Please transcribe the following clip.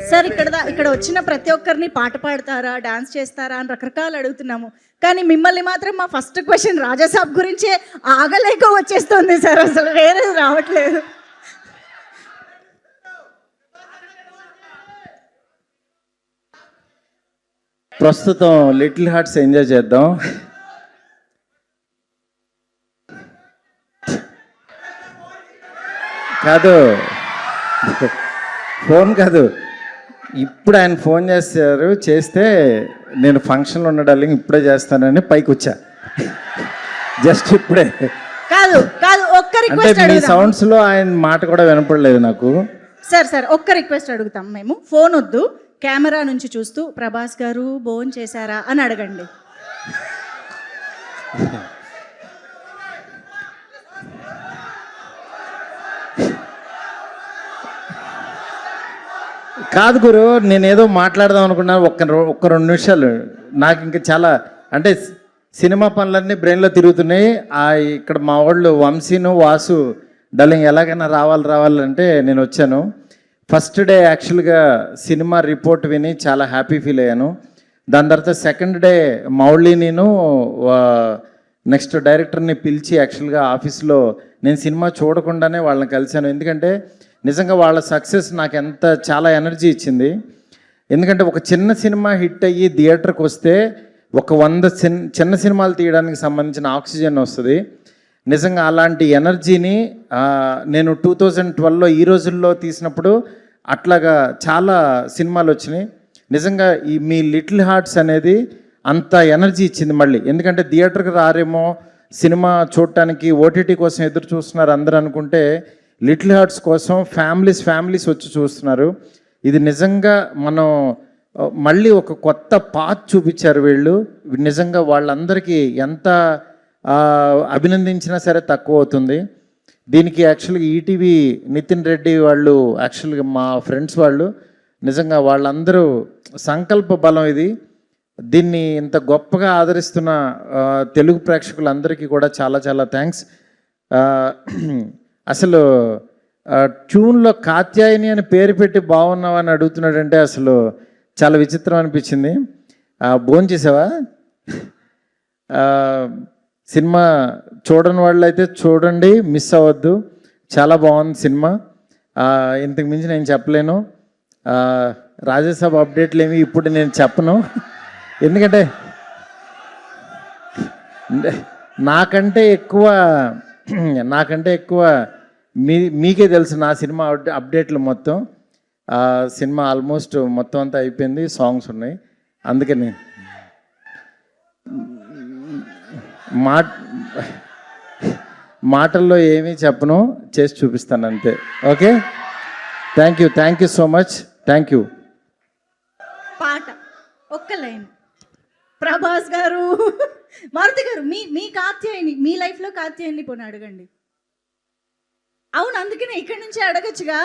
Sir ఇక్కడ వచ్చిన ప్రతి ఒక్కరిని పాట పాడతారా, డాన్స్ చేస్తారా అని రకరకాలు అడుగుతున్నాము. కానీ మిమ్మల్ని మాత్రం మా ఫస్ట్ క్వశ్చన్ రాజాసాబ్ గురించే ఆగలేక వచ్చేస్తుంది సార్, అసలు వేరే రావట్లేదు. ప్రస్తుతం లిటిల్ హార్ట్స్ ఎంజాయ్ చేద్దాం. కాదు, ఫోన్ కాదు, ఇప్పుడు ఆయన ఫోన్ చేస్తే నేను ఫంక్షన్లో ఉన్న డార్లింగ్ ఇప్పుడే చేస్తానని పైకి వచ్చా. జస్ట్ ఇప్పుడే. కాదు కాదు, ఒక్క రిక్వెస్ట్ అంటే మీ సౌండ్స్లో ఆయన మాట కూడా వినపడలేదు నాకు. సార్ ఒక్క రిక్వెస్ట్ అడుగుతాం మేము. ఫోన్ వద్దు, కెమెరా నుంచి చూస్తూ ప్రభాస్ గారు భోన్ చేశారా అని అడగండి. కాదు గురు, నేనేదో మాట్లాడదాం అనుకున్నాను. ఒక్క 2 నిమిషాలు. నాకు ఇంకా చాలా అంటే సినిమా పనులన్నీ బ్రెయిన్లో తిరుగుతున్నాయి. ఇక్కడ మా వాళ్ళు వంశీను వాసు డార్లింగ్ ఎలాగైనా రావాలంటే నేను వచ్చాను. ఫస్ట్ డే యాక్చువల్గా సినిమా రిపోర్ట్ విని చాలా హ్యాపీ ఫీల్ అయ్యాను. దాని తర్వాత సెకండ్ డే మౌళి నేను నెక్స్ట్ డైరెక్టర్ని పిలిచి యాక్చువల్గా ఆఫీస్లో నేను సినిమా చూడకుండానే వాళ్ళని కలిశాను. ఎందుకంటే నిజంగా వాళ్ళ సక్సెస్ నాకు చాలా ఎనర్జీ ఇచ్చింది. ఎందుకంటే ఒక చిన్న సినిమా హిట్ అయ్యి థియేటర్కి వస్తే ఒక 100 చిన్న సినిమాలు తీయడానికి సంబంధించిన ఆక్సిజన్ వస్తుంది. నిజంగా అలాంటి ఎనర్జీని నేను 2012లో ఈ రోజుల్లో తీసినప్పుడు అట్లాగా చాలా సినిమాలు వచ్చినాయి. నిజంగా మీ లిటిల్ హార్ట్స్ అనేది అంత ఎనర్జీ ఇచ్చింది మళ్ళీ. ఎందుకంటే థియేటర్కి రారేమో, సినిమా చూడటానికి ఓటీటీ కోసం ఎదురు చూస్తున్నారు అందరూ అనుకుంటే లిటిల్ హార్ట్స్ కోసం ఫ్యామిలీస్ వచ్చి చూస్తున్నారు. ఇది నిజంగా మనం మళ్ళీ ఒక కొత్త పాత్ చూపించారు వీళ్ళు. నిజంగా వాళ్ళందరికీ ఎంత అభినందించినా సరే తక్కువ అవుతుంది. దీనికి యాక్చువల్గా ఈటీవీ నితిన్ రెడ్డి వాళ్ళు, యాక్చువల్గా మా ఫ్రెండ్స్ వాళ్ళు, నిజంగా వాళ్ళందరూ సంకల్ప బలం ఇది. దీన్ని ఇంత గొప్పగా ఆదరిస్తున్న తెలుగు ప్రేక్షకులందరికీ కూడా చాలా చాలా థ్యాంక్స్. అసలు ట్యూన్లో కాత్యాయని అని పేరు పెట్టి బాగున్నావని అడుగుతున్నాడంటే అసలు చాలా విచిత్రం అనిపించింది. భోజనం చేసావా? సినిమా చూడని వాళ్ళు అయితే చూడండి, మిస్ అవ్వద్దు. చాలా బాగుంది సినిమా. ఇంతకు మించి నేను చెప్పలేను. రాజాసాబ్ అప్డేట్లు ఏమి ఇప్పుడు నేను చెప్పను. ఎందుకంటే నాకంటే ఎక్కువ మీకే తెలుసు నా సినిమా అప్డేట్లు మొత్తం. సినిమా ఆల్మోస్ట్ మొత్తం అంతా అయిపోయింది, సాంగ్స్ ఉన్నాయి. అందుకని మాటల్లో ఏమీ చెప్పను, చేసి చూపిస్తాను అంతే. Okay, thank you so much. Thank you. పాట ఒక్క లైన్. ప్రభాస్ గారు, మారుతి గారు, మీ కాత్యాయని, మీ లైఫ్లో కాత్యాయని పోనీ అడగండి. అవును, అందుకనే ఇక్కడి నుంచి అడగచ్చుగా.